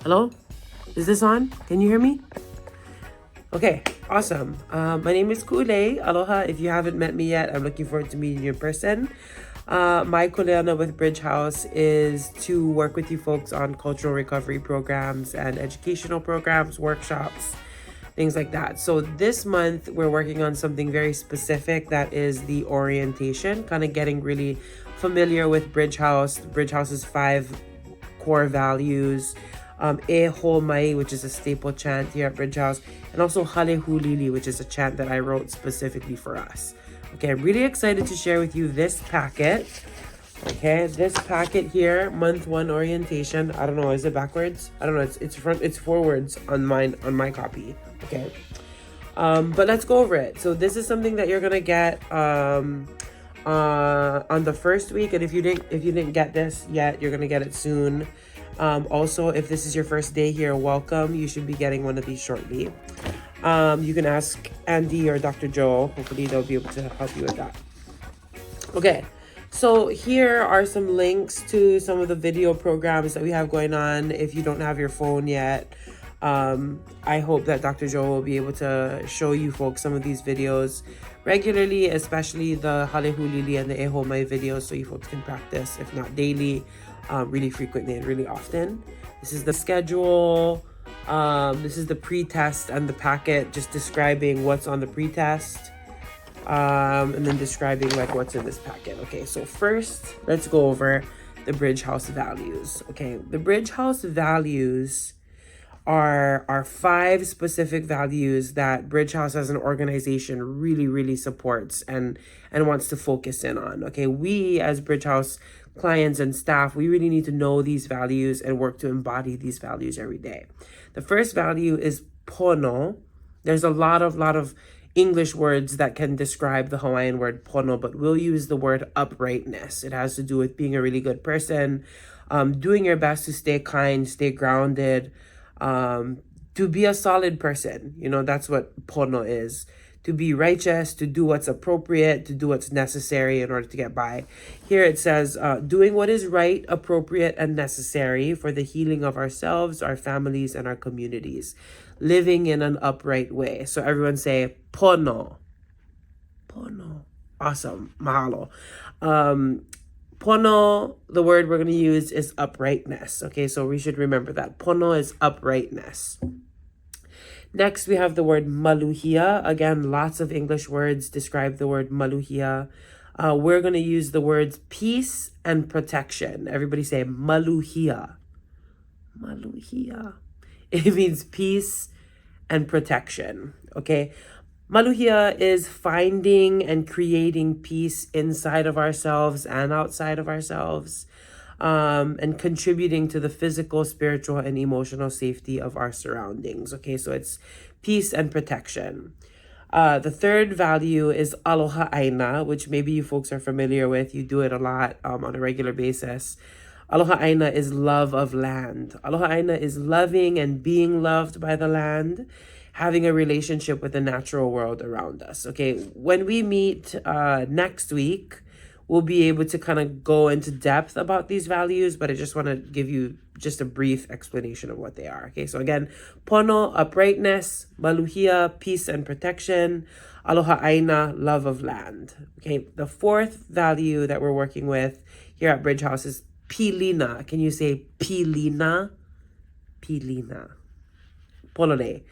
Hello? Is this on? Can you hear me? Okay, awesome. My name is Kule. Aloha. If you haven't met me yet, I'm looking forward to meeting you in person. My kuleana with Bridge House is to work with you folks on cultural recovery programs and educational programs, workshops, things like that. So this month, we're working on something very specific that is the orientation, kind of getting really familiar with Bridge House, Bridge House's 5 core values, E Ho Mai, which is a staple chant here at Bridge House, and also Hale Hulili, which is a chant that I wrote specifically for us. Okay, I'm really excited to share with you this packet. Okay, this packet here, month 1 orientation. I don't know, is it backwards? I don't know, it's forwards on my copy. Okay. But let's go over it. So this is something that you're gonna get on the first week, and if you didn't get this yet, you're gonna get it soon. Also, if this is your first day here, welcome. You should be getting one of these shortly. You can ask Andy or Dr. Joe. Hopefully they'll be able to help you with that. Okay, so here are some links to some of the video programs that we have going on. If you don't have your phone yet, I hope that Dr. Joe will be able to show you folks some of these videos regularly, especially the Hale Hulili and the E Ho Mai videos, so you folks can practice, if not daily, really frequently and really often. This is the schedule. This is the pre-test and the packet, just describing what's on the pre-test, and then describing like what's in this packet. Okay, so first, let's go over the Bridge House values. Okay, the Bridge House values are 5 specific values that Bridge House as an organization really supports and wants to focus in on. Okay, we as Bridge House clients and staff, we really need to know these values and work to embody these values every day. The first value is pono. There's a lot of English words that can describe the Hawaiian word pono, but we'll use the word uprightness. It has to do with being a really good person, doing your best to stay kind, stay grounded, to be a solid person. You know, that's what pono is. To be righteous, to do what's appropriate, to do what's necessary in order to get by. Here it says, doing what is right, appropriate, and necessary for the healing of ourselves, our families, and our communities. Living in an upright way. So everyone say, pono. Pono. Awesome. Mahalo. Pono, the word we're going to use is uprightness. Okay, so we should remember that. Pono is uprightness. Next, we have the word maluhia. Again, lots of English words describe the word maluhia. We're going to use the words peace and protection. Everybody say maluhia. Maluhia. It means peace and protection. Okay. Maluhia is finding and creating peace inside of ourselves and outside of ourselves, and contributing to the physical, spiritual, and emotional safety of our surroundings. Okay, so it's peace and protection. The third value is aloha aina, which maybe you folks are familiar with. You do it a lot on a regular basis. Aloha aina is love of land. Aloha aina is loving and being loved by the land, having a relationship with the natural world around us. Okay, when we meet next week, we'll be able to kind of go into depth about these values, but I just want to give you just a brief explanation of what they are. Okay, so again, pono, uprightness; maluhia, peace and protection; aloha aina, love of land. Okay, the fourth value that we're working with here at Bridge House is pilina. Can you say pilina? Pilina. Polole.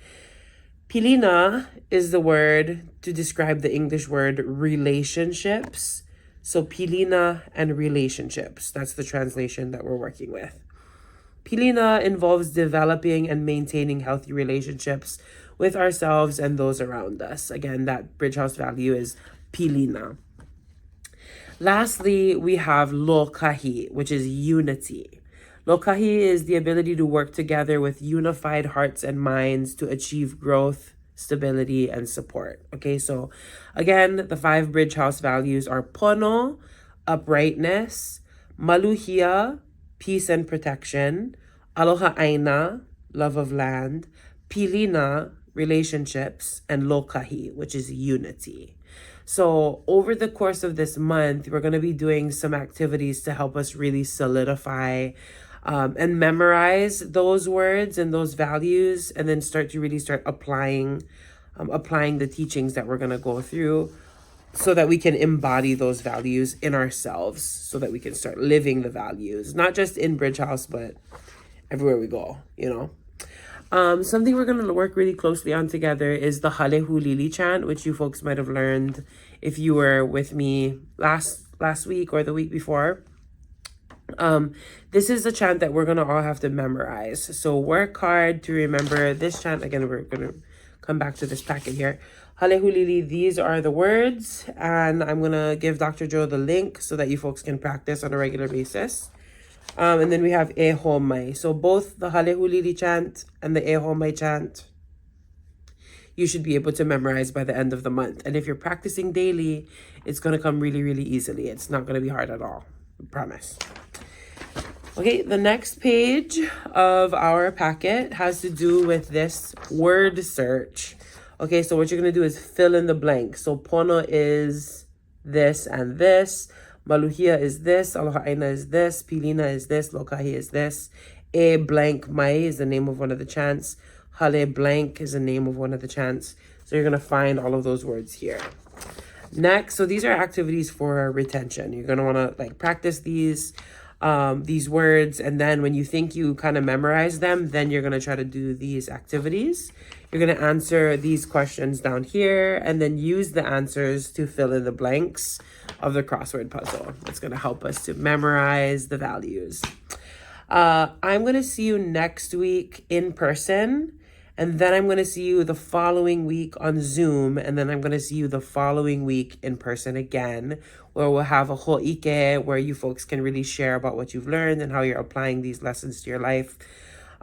Pilina is the word to describe the English word relationships. So pilina and relationships, that's the translation that we're working with. Pilina involves developing and maintaining healthy relationships with ourselves and those around us. Again, that Bridge House value is pilina. Lastly, we have lokahi, which is unity. Lokahi is the ability to work together with unified hearts and minds to achieve growth, stability, and support. Okay, so again, the 5 Bridge House values are pono, uprightness; maluhia, peace and protection; aloha aina, love of land; pilina, relationships; and lokahi, which is unity. So over the course of this month, we're going to be doing some activities to help us really solidify and memorize those words and those values, and then start applying the teachings that we're going to go through, so that we can embody those values in ourselves, so that we can start living the values, not just in Bridge House, but everywhere we go, Something we're going to work really closely on together is the Halehu Lili chant, which you folks might have learned if you were with me last week or the week before. This is a chant that we're going to all have to memorize. So work hard to remember this chant. Again, we're going to come back to this packet here. Halehu Lili, these are the words, and I'm going to give Dr. Joe the link so that you folks can practice on a regular basis. And then we have E Homai. So both the Halehu Lili chant and the E Homai chant, you should be able to memorize by the end of the month. And if you're practicing daily, it's going to come really, really easily. It's not going to be hard at all. I promise. Okay, the next page of our packet has to do with this word search. Okay, so what you're going to do is fill in the blank. So Pono is this and this. Maluhia is this, Aloha Aina is this, Pilina is this, Lokahi is this. E blank Mai is the name of one of the chants. Hale blank is the name of one of the chants. So you're going to find all of those words here. Next, so these are activities for retention. You're going to want to practice these words, and then when you think you kind of memorize them, then you're going to try to do these activities. You're going to answer these questions down here, and then use the answers to fill in the blanks of the crossword puzzle. It's going to help us to memorize the values. I'm going to see you next week in person, and then I'm going to see you the following week on Zoom, and then I'm going to see you the following week in person again, where we'll have a ho'ike where you folks can really share about what you've learned and how you're applying these lessons to your life.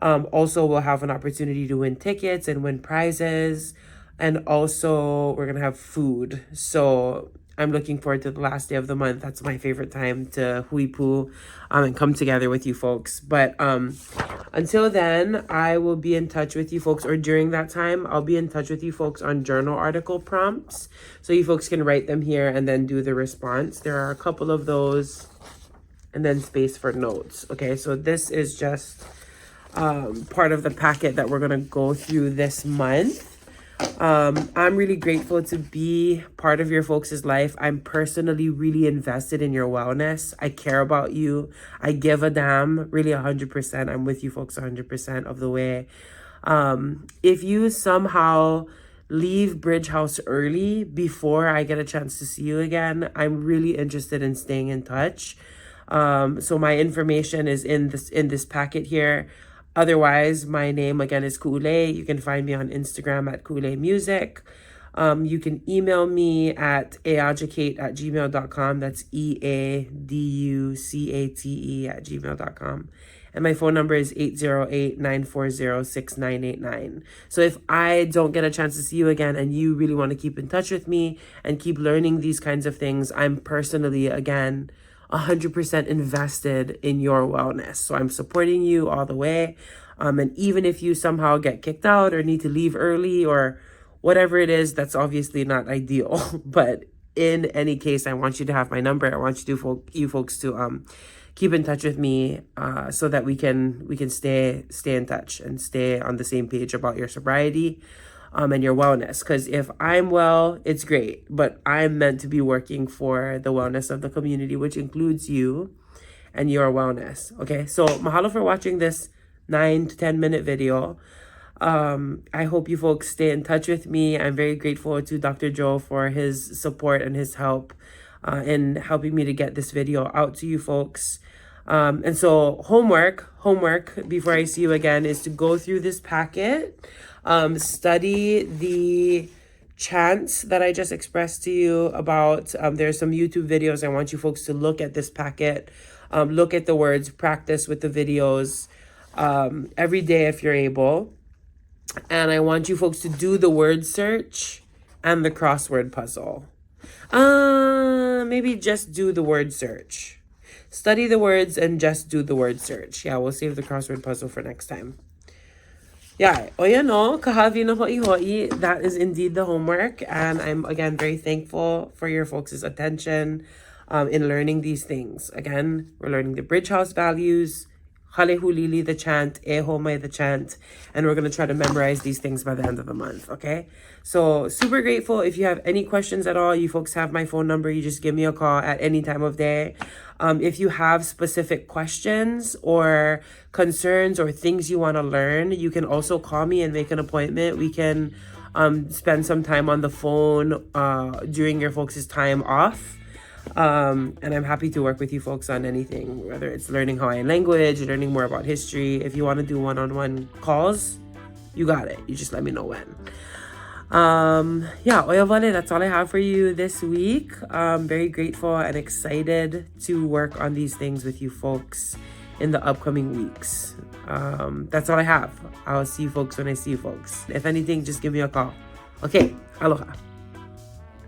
Also, we'll have an opportunity to win tickets and win prizes, and also we're going to have food. So I'm looking forward to the last day of the month. That's my favorite time to huipu and come together with you folks. But until then, I will be in touch with you folks, or during that time, I'll be in touch with you folks on journal article prompts. So you folks can write them here and then do the response. There are a couple of those, and then space for notes. Okay, so this is just part of the packet that we're going to go through this month. I'm really grateful to be part of your folks' life. I'm personally really invested in your wellness. I care about you. I give a damn, really 100%. I'm with you folks 100% of the way. If you somehow leave Bridge House early before I get a chance to see you again, I'm really interested in staying in touch. So my information is in this packet here. Otherwise, my name again is Ku'ulei. You can find me on Instagram at Ku'ulei Music. You can email me at eaducate@gmail.com. That's EADUCATE@gmail.com. And my phone number is 808-940-6989. So if I don't get a chance to see you again and you really want to keep in touch with me and keep learning these kinds of things, I'm personally, again, 100% invested in your wellness. So I'm supporting you all the way. And even if you somehow get kicked out or need to leave early or whatever it is, that's obviously not ideal. But in any case, I want you to have my number. I want you folks to keep in touch with me so that we can stay in touch and stay on the same page about your sobriety and your wellness. Because if I'm well, it's great, but I'm meant to be working for the wellness of the community, which includes you and your wellness. Okay, so mahalo for watching this 9 to 10 minute video. I hope you folks stay in touch with me. I'm very grateful to Dr. Joe for his support and his help in helping me to get this video out to you folks. And so homework before I see you again is to go through this packet, study the chants that I just expressed to you about. There's some YouTube videos. I want you folks to look at this packet, look at the words, practice with the videos every day if you're able. And I want you folks to do the word search and the crossword puzzle. Maybe just do the word search. Study the words and just do the word search. Yeah, we'll save the crossword puzzle for next time. Yeah, kahavi no ho'i. That is indeed the homework. And I'm, again, very thankful for your folks' attention in learning these things. Again, we're learning the Bridge House values, Halehulili the chant, Ehome the chant, and we're going to try to memorize these things by the end of the month, okay? So super grateful. If you have any questions at all, you folks have my phone number. You just give me a call at any time of day. If you have specific questions or concerns or things you want to learn, you can also call me and make an appointment. We can spend some time on the phone during your folks' time off. And I'm happy to work with you folks on anything, whether it's learning Hawaiian language, learning more about history. If you want to do one-on-one calls, you got it. You just let me know when. Yeah, oyawale, that's all I have for you this week. Very grateful and excited to work on these things with you folks in the upcoming weeks. That's all I have. I'll see you folks when I see you folks. If anything, just give me a call. Okay, aloha.